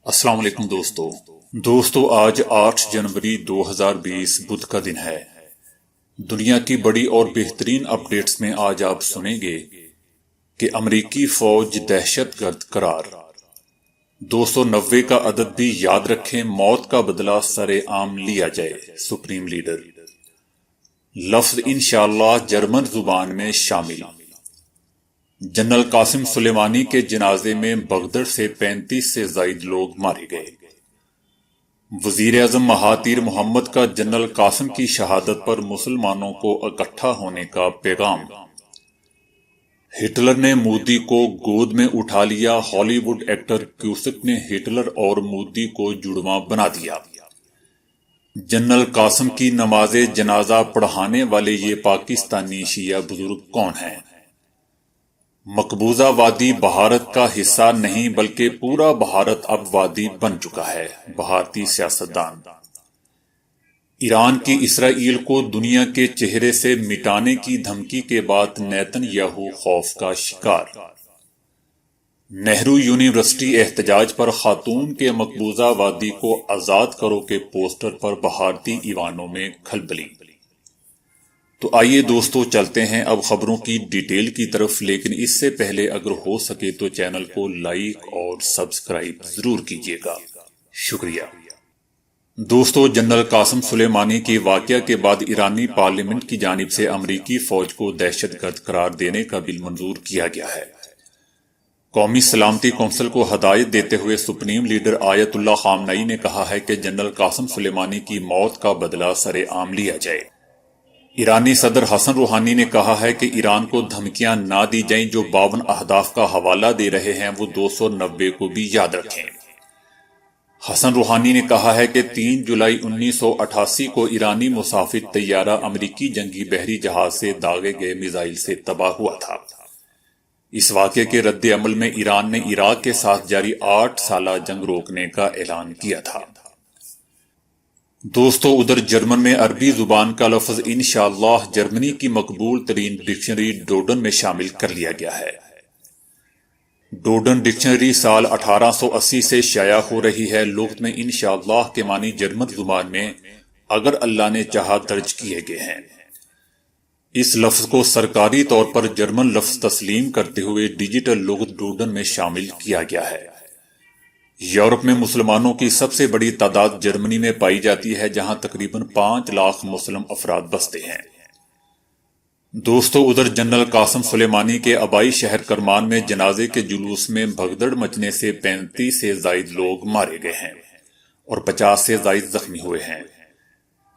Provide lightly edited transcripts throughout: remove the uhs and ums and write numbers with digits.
السلام علیکم دوستو آج 8 جنوری 2020 بدھ کا دن ہے۔ دنیا کی بڑی اور بہترین اپڈیٹس میں آج آپ سنیں گے کہ امریکی فوج دہشت گرد قرار، 290 کا عدد بھی یاد رکھیں، موت کا بدلہ سر عام لیا جائے، سپریم لیڈر۔ لفظ انشاءاللہ جرمن زبان میں شامل۔ جنرل قاسم سلیمانی کے جنازے میں بغداد سے 35 سے زائد لوگ مارے گئے۔ وزیر اعظم مہاتیر محمد کا جنرل قاسم کی شہادت پر مسلمانوں کو اکٹھا ہونے کا پیغام۔ ہٹلر نے مودی کو گود میں اٹھا لیا، ہالی ووڈ ایکٹر کیوسک نے ہٹلر اور مودی کو جڑواں بنا دیا۔ جنرل قاسم کی نماز جنازہ پڑھانے والے یہ پاکستانی شیعہ بزرگ کون ہیں؟ مقبوضہ وادی بھارت کا حصہ نہیں بلکہ پورا بھارت اب وادی بن چکا ہے، بھارتی سیاستدان۔ ایران کی اسرائیل کو دنیا کے چہرے سے مٹانے کی دھمکی کے بعد نیتن یاہو خوف کا شکار۔ نہرو یونیورسٹی احتجاج پر خاتون کے مقبوضہ وادی کو آزاد کرو کے پوسٹر پر بھارتی ایوانوں میں کھلبلی۔ تو آئیے دوستو چلتے ہیں اب خبروں کی ڈیٹیل کی طرف، لیکن اس سے پہلے اگر ہو سکے تو چینل کو لائک اور سبسکرائب ضرور کیجیے گا، شکریہ۔ دوستو، جنرل قاسم سلیمانی کے واقعہ کے بعد ایرانی پارلیمنٹ کی جانب سے امریکی فوج کو دہشت گرد قرار دینے کا بل منظور کیا گیا ہے۔ قومی سلامتی کونسل کو ہدایت دیتے ہوئے سپریم لیڈر آیت اللہ خامنئی نے کہا ہے کہ جنرل قاسم سلیمانی کی موت کا بدلہ سر عام لیا جائے۔ ایرانی صدر حسن روحانی نے کہا ہے کہ ایران کو دھمکیاں نہ دی جائیں، جو 52 اہداف کا حوالہ دے رہے ہیں وہ 290 کو بھی یاد رکھیں۔ حسن روحانی نے کہا ہے کہ 3 جولائی 1988 کو ایرانی مسافر طیارہ امریکی جنگی بحری جہاز سے داغے گئے میزائل سے تباہ ہوا تھا۔ اس واقعے کے رد عمل میں ایران نے عراق کے ساتھ جاری 8 سالہ جنگ روکنے کا اعلان کیا تھا۔ دوستو، ادھر جرمن میں عربی زبان کا لفظ انشاءاللہ جرمنی کی مقبول ترین ڈکشنری ڈوڈن میں شامل کر لیا گیا ہے۔ ڈوڈن ڈکشنری سال 1880 سے شائع ہو رہی ہے۔ لغت میں انشاءاللہ کے معنی جرمن زبان میں اگر اللہ نے چاہا درج کیے گئے ہیں۔ اس لفظ کو سرکاری طور پر جرمن لفظ تسلیم کرتے ہوئے ڈیجیٹل لغت ڈوڈن میں شامل کیا گیا ہے۔ یورپ میں مسلمانوں کی سب سے بڑی تعداد جرمنی میں پائی جاتی ہے، جہاں تقریباً 5 لاکھ مسلم افراد بستے ہیں۔ دوستو، ادھر جنرل قاسم سلیمانی کے آبائی شہر کرمان میں جنازے کے جلوس میں بھگدڑ مچنے سے 35 سے زائد لوگ مارے گئے ہیں اور 50 سے زائد زخمی ہوئے ہیں۔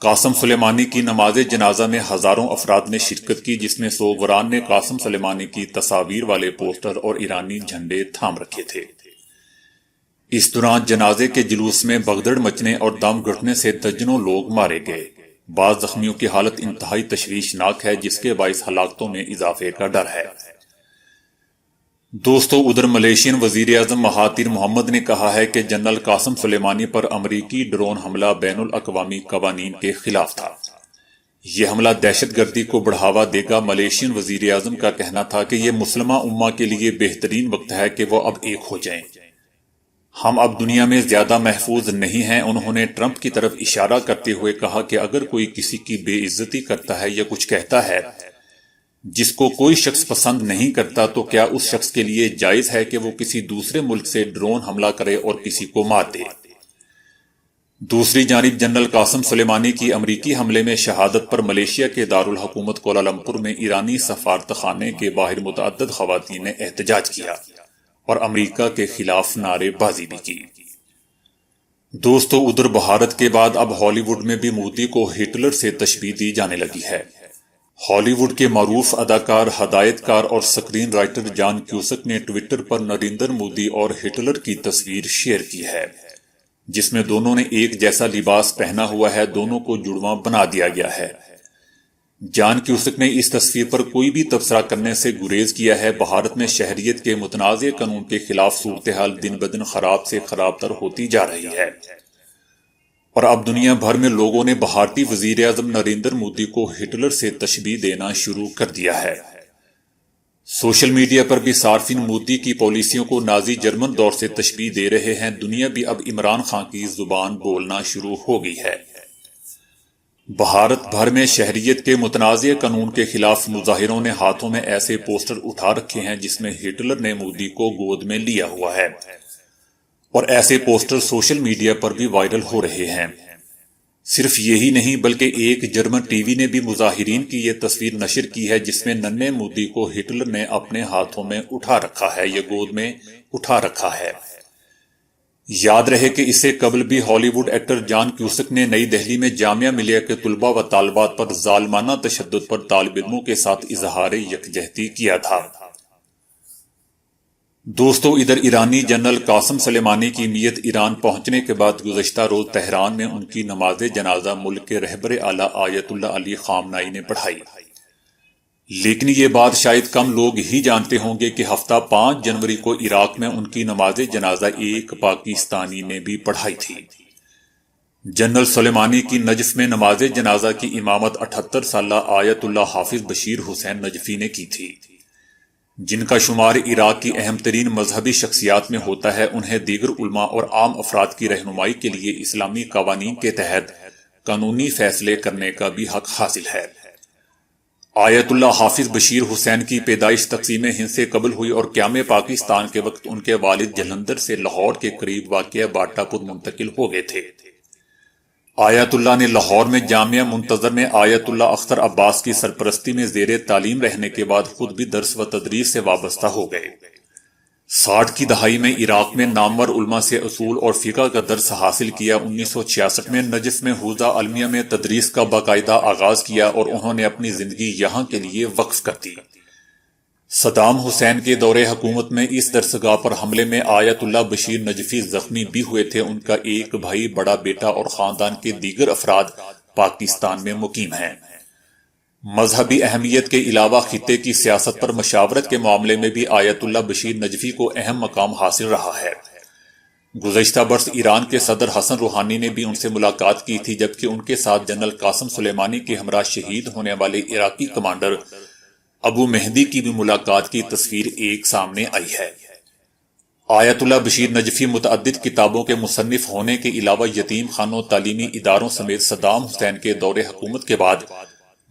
قاسم سلیمانی کی نماز جنازہ میں ہزاروں افراد نے شرکت کی، جس میں سوگواران نے قاسم سلیمانی کی تصاویر والے پوسٹر اور ایرانی جھنڈے تھام رکھے تھے۔ اس دوران جنازے کے جلوس میں بھگدڑ مچنے اور دم گھٹنے سے درجنوں لوگ مارے گئے۔ بعض زخمیوں کی حالت انتہائی تشویشناک ہے، جس کے باعث ہلاکتوں میں اضافے کا ڈر ہے۔ دوستو، ادھر ملیشین وزیر اعظم مہاتیر محمد نے کہا ہے کہ جنرل قاسم سلیمانی پر امریکی ڈرون حملہ بین الاقوامی قوانین کے خلاف تھا۔ یہ حملہ دہشت گردی کو بڑھاوا دے گا۔ ملیشین وزیر اعظم کا کہنا تھا کہ یہ مسلمہ امہ کے لیے بہترین وقت ہے کہ وہ اب ایک ہو جائیں۔ ہم اب دنیا میں زیادہ محفوظ نہیں ہیں۔ انہوں نے ٹرمپ کی طرف اشارہ کرتے ہوئے کہا کہ اگر کوئی کسی کی بے عزتی کرتا ہے یا کچھ کہتا ہے جس کو کوئی شخص پسند نہیں کرتا، تو کیا اس شخص کے لیے جائز ہے کہ وہ کسی دوسرے ملک سے ڈرون حملہ کرے اور کسی کو مار دے؟ دوسری جانب جنرل قاسم سلیمانی کی امریکی حملے میں شہادت پر ملیشیا کے دارالحکومت کوالالمپور میں ایرانی سفارتخانے کے باہر متعدد خواتین نے احتجاج کیا اور امریکہ کے خلاف نعرے بازی بھی کی۔ دوستو، ادھر بھارت کے بعد اب ہالی ووڈ میں بھی مودی کو ہٹلر سے تشبیہ دی جانے لگی ہے۔ ہالی ووڈ کے معروف اداکار، ہدایت کار اور سکرین رائٹر جان کیوسک نے ٹویٹر پر نریندر مودی اور ہٹلر کی تصویر شیئر کی ہے، جس میں دونوں نے ایک جیسا لباس پہنا ہوا ہے۔ دونوں کو جڑواں بنا دیا گیا ہے۔ جان کیوسک نے اس تصویر پر کوئی بھی تبصرہ کرنے سے گریز کیا ہے۔ بھارت میں شہریت کے متنازع قانون کے خلاف صورتحال دن بدن خراب سے خراب تر ہوتی جا رہی ہے، اور اب دنیا بھر میں لوگوں نے بھارتی وزیر اعظم نریندر مودی کو ہٹلر سے تشبیہ دینا شروع کر دیا ہے۔ سوشل میڈیا پر بھی صارفین مودی کی پالیسیوں کو نازی جرمن دور سے تشبیہ دے رہے ہیں۔ دنیا بھی اب عمران خان کی زبان بولنا شروع ہو گئی ہے۔ بھارت بھر میں شہریت کے متنازع قانون کے خلاف مظاہروں نے ہاتھوں میں ایسے پوسٹر اٹھا رکھے ہیں جس میں ہٹلر نے مودی کو گود میں لیا ہوا ہے، اور ایسے پوسٹر سوشل میڈیا پر بھی وائرل ہو رہے ہیں۔ صرف یہی نہیں بلکہ ایک جرمن ٹی وی نے بھی مظاہرین کی یہ تصویر نشر کی ہے جس میں ننھے مودی کو ہٹلر نے اپنے ہاتھوں میں اٹھا رکھا ہے یا گود میں اٹھا رکھا ہے۔ یاد رہے کہ اس سے قبل بھی ہالی ووڈ ایکٹر جان کیوسک نے نئی دہلی میں جامعہ ملیہ کے طلباء و طالبات پر ظالمانہ تشدد پر طالب علموں کے ساتھ اظہار یکجہتی کیا تھا۔ دوستو، ادھر ایرانی جنرل قاسم سلیمانی کی میت ایران پہنچنے کے بعد گزشتہ روز تہران میں ان کی نماز جنازہ ملک کے رہبر اعلیٰ آیت اللہ علی خامنائی نے پڑھائی۔ لیکن یہ بات شاید کم لوگ ہی جانتے ہوں گے کہ ہفتہ 5 جنوری کو عراق میں ان کی نماز جنازہ ایک پاکستانی نے بھی پڑھائی تھی۔ جنرل سلیمانی کی نجف میں نماز جنازہ کی امامت 78 سالہ آیت اللہ حافظ بشیر حسین نجفی نے کی تھی، جن کا شمار عراق کی اہم ترین مذہبی شخصیات میں ہوتا ہے۔ انہیں دیگر علماء اور عام افراد کی رہنمائی کے لیے اسلامی قوانین کے تحت قانونی فیصلے کرنے کا بھی حق حاصل ہے۔ آیت اللہ حافظ بشیر حسین کی پیدائش تقسیم ہند سے قبل ہوئی اور قیام پاکستان کے وقت ان کے والد جلندھر سے لاہور کے قریب واقع باٹا پور منتقل ہو گئے تھے۔ آیت اللہ نے لاہور میں جامعہ منتظر میں آیت اللہ اختر عباس کی سرپرستی میں زیر تعلیم رہنے کے بعد خود بھی درس و تدریس سے وابستہ ہو گئے۔ 60 کی دہائی میں عراق میں نامور علماء سے اصول اور فقہ کا درس حاصل کیا۔ 1966 میں نجف میں حوزہ علمیہ میں تدریس کا باقاعدہ آغاز کیا اور انہوں نے اپنی زندگی یہاں کے لیے وقف کر دی۔ صدام حسین کے دور حکومت میں اس درسگاہ پر حملے میں آیت اللہ بشیر نجفی زخمی بھی ہوئے تھے۔ ان کا ایک بھائی، بڑا بیٹا اور خاندان کے دیگر افراد پاکستان میں مقیم ہیں۔ مذہبی اہمیت کے علاوہ خطے کی سیاست پر مشاورت کے معاملے میں بھی آیت اللہ بشیر نجفی کو اہم مقام حاصل رہا ہے۔ گزشتہ برس ایران کے صدر حسن روحانی نے بھی ان سے ملاقات کی تھی، جبکہ ان کے ساتھ جنرل قاسم سلیمانی کے ہمراہ شہید ہونے والے عراقی کمانڈر ابو مہدی کی بھی ملاقات کی تصویر ایک سامنے آئی ہے۔ آیت اللہ بشیر نجفی متعدد کتابوں کے مصنف ہونے کے علاوہ یتیم خانوں، تعلیمی اداروں سمیت صدام حسین کے دور حکومت کے بعد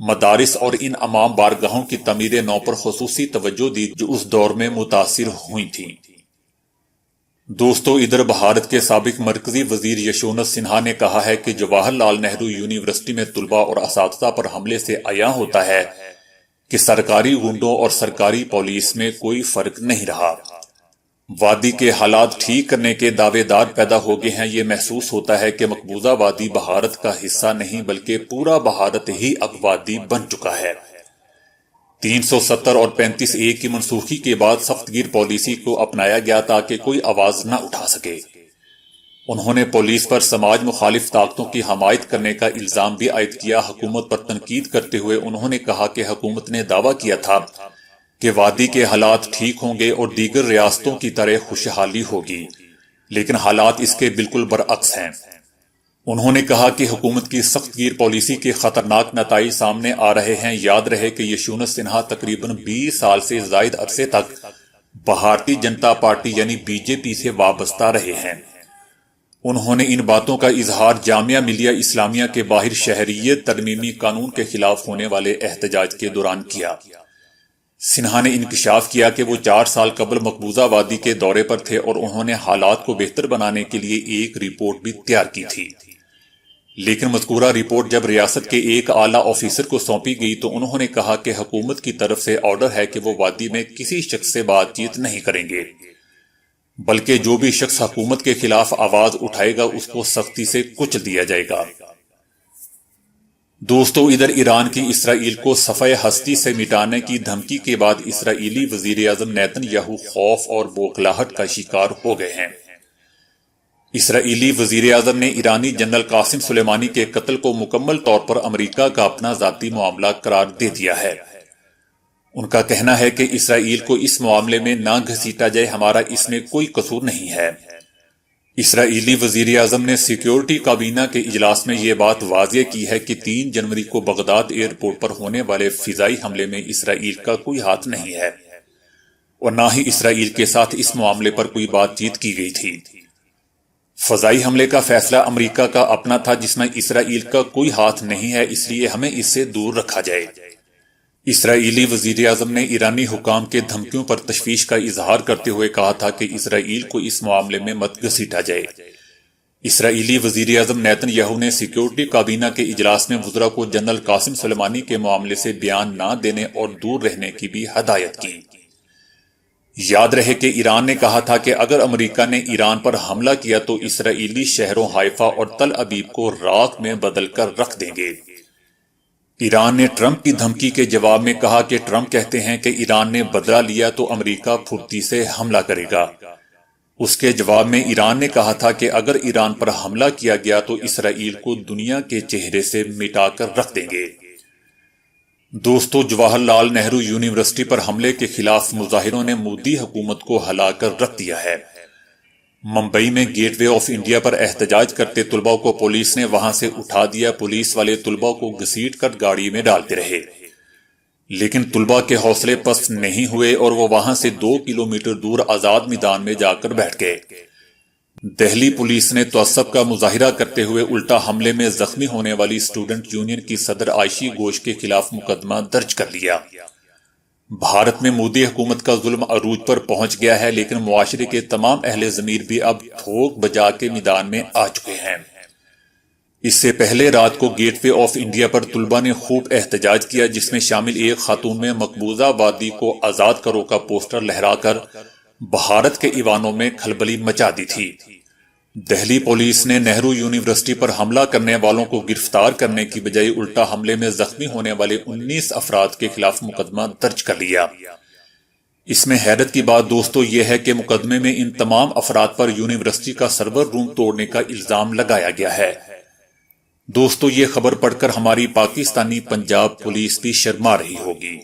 مدارس اور ان امام بارگاہوں کی تعمیر نو پر خصوصی توجہ دی جو اس دور میں متاثر ہوئی تھیں۔ دوستو، ادھر بھارت کے سابق مرکزی وزیر یشونت سنہا نے کہا ہے کہ جواہر لال نہرو یونیورسٹی میں طلباء اور اساتذہ پر حملے سے عیاں ہوتا ہے کہ سرکاری گنڈوں اور سرکاری پولیس میں کوئی فرق نہیں رہا۔ وادی کے حالات ٹھیک کرنے کے دعوے دار پیدا ہو گئے ہیں۔ یہ محسوس ہوتا ہے کہ مقبوضہ وادی بھارت کا حصہ نہیں بلکہ پورا بھارت ہی اب وادی بن چکا ہے۔ 370 اور 35A کی منسوخی کے بعد سخت گیر پالیسی کو اپنایا گیا تاکہ کوئی آواز نہ اٹھا سکے۔ انہوں نے پولیس پر سماج مخالف طاقتوں کی حمایت کرنے کا الزام بھی عائد کیا۔ حکومت پر تنقید کرتے ہوئے انہوں نے کہا کہ حکومت نے دعویٰ کیا تھا کہ وادی کے حالات ٹھیک ہوں گے اور دیگر ریاستوں کی طرح خوشحالی ہوگی، لیکن حالات اس کے بالکل برعکس ہیں۔ انہوں نے کہا کہ حکومت کی سخت گیر پالیسی کے خطرناک نتائج سامنے آ رہے ہیں۔ یاد رہے کہ یشونت سنہا تقریباً 20 سال سے زائد عرصے تک بھارتی جنتا پارٹی یعنی BJP سے وابستہ رہے ہیں۔ انہوں نے ان باتوں کا اظہار جامعہ ملیہ اسلامیہ کے باہر شہریت ترمیمی قانون کے خلاف ہونے والے احتجاج کے دوران کیا۔ سنہا نے انکشاف کیا کہ وہ 4 سال قبل مقبوضہ وادی کے دورے پر تھے اور انہوں نے حالات کو بہتر بنانے کے لیے ایک رپورٹ بھی تیار کی تھی، لیکن مذکورہ رپورٹ جب ریاست کے ایک اعلیٰ آفیسر کو سونپی گئی تو انہوں نے کہا کہ حکومت کی طرف سے آرڈر ہے کہ وہ وادی میں کسی شخص سے بات چیت نہیں کریں گے، بلکہ جو بھی شخص حکومت کے خلاف آواز اٹھائے گا اس کو سختی سے کچل دیا جائے گا۔ دوستو، ادھر ایران کی اسرائیل کو صفحہ ہستی سے مٹانے کی دھمکی کے بعد اسرائیلی وزیر اعظم نیتن یاہو خوف اور بوکھلاہٹ کا شکار ہو گئے ہیں۔ اسرائیلی وزیر اعظم نے ایرانی جنرل قاسم سلیمانی کے قتل کو مکمل طور پر امریکہ کا اپنا ذاتی معاملہ قرار دے دیا ہے۔ ان کا کہنا ہے کہ اسرائیل کو اس معاملے میں نہ گھسیٹا جائے، ہمارا اس میں کوئی قصور نہیں ہے۔ اسرائیلی وزیر اعظم نے سیکیورٹی کابینہ کے اجلاس میں یہ بات واضح کی ہے کہ 3 جنوری کو بغداد ایئرپورٹ پر ہونے والے فضائی حملے میں اسرائیل کا کوئی ہاتھ نہیں ہے۔ اور نہ ہی اسرائیل کے ساتھ اس معاملے پر کوئی بات چیت کی گئی تھی۔ فضائی حملے کا فیصلہ امریکہ کا اپنا تھا جس میں اسرائیل کا کوئی ہاتھ نہیں ہے، اس لیے ہمیں اس سے دور رکھا جائے۔ اسرائیلی وزیر اعظم نے ایرانی حکام کے دھمکیوں پر تشویش کا اظہار کرتے ہوئے کہا تھا کہ اسرائیل کو اس معاملے میں مت گھسیٹا جائے۔ اسرائیلی وزیر اعظم نیتن یاہو نے سیکیورٹی کابینہ کے اجلاس میں وزراء کو جنرل قاسم سلیمانی کے معاملے سے بیان نہ دینے اور دور رہنے کی بھی ہدایت کی۔ یاد رہے کہ ایران نے کہا تھا کہ اگر امریکہ نے ایران پر حملہ کیا تو اسرائیلی شہروں حائفہ اور تل ابیب کو راکھ میں بدل کر رکھ دیں گے۔ ایران نے ٹرمپ کی دھمکی کے جواب میں کہا کہ ٹرمپ کہتے ہیں کہ ایران نے بدلہ لیا تو امریکہ پھرتی سے حملہ کرے گا۔ اس کے جواب میں ایران نے کہا تھا کہ اگر ایران پر حملہ کیا گیا تو اسرائیل کو دنیا کے چہرے سے مٹا کر رکھ دیں گے۔ دوستو، جواہر لال نہرو یونیورسٹی پر حملے کے خلاف مظاہروں نے مودی حکومت کو ہلا کر رکھ دیا ہے۔ ممبئی میں گیٹ وے آف انڈیا پر احتجاج کرتے طلباء کو پولیس نے وہاں سے اٹھا دیا۔ پولیس والے طلباء کو گھسیٹ کر گاڑی میں ڈالتے رہے، لیکن طلباء کے حوصلے پست نہیں ہوئے اور وہ وہاں سے 2 کلومیٹر دور آزاد میدان میں جا کر بیٹھ گئے۔ دہلی پولیس نے تعصب کا مظاہرہ کرتے ہوئے الٹا حملے میں زخمی ہونے والی اسٹوڈنٹ یونین کی صدر عائشی گھوش کے خلاف مقدمہ درج کر لیا۔ بھارت میں مودی حکومت کا ظلم عروج پر پہنچ گیا ہے، لیکن معاشرے کے تمام اہل ضمیر بھی اب تھوک بجا کے میدان میں آ چکے ہیں۔ اس سے پہلے رات کو گیٹ وے آف انڈیا پر طلباء نے خوب احتجاج کیا، جس میں شامل ایک خاتون میں مقبوضہ وادی کو آزاد کرو کا پوسٹر لہرا کر بھارت کے ایوانوں میں کھلبلی مچا دی تھی۔ دہلی پولیس نے نہرو یونیورسٹی پر حملہ کرنے والوں کو گرفتار کرنے کی بجائے الٹا حملے میں زخمی ہونے والے 19 افراد کے خلاف مقدمہ درج کر لیا۔ اس میں حیرت کی بات دوستو یہ ہے کہ مقدمے میں ان تمام افراد پر یونیورسٹی کا سرور روم توڑنے کا الزام لگایا گیا ہے۔ دوستو، یہ خبر پڑھ کر ہماری پاکستانی پنجاب پولیس بھی شرما رہی ہوگی۔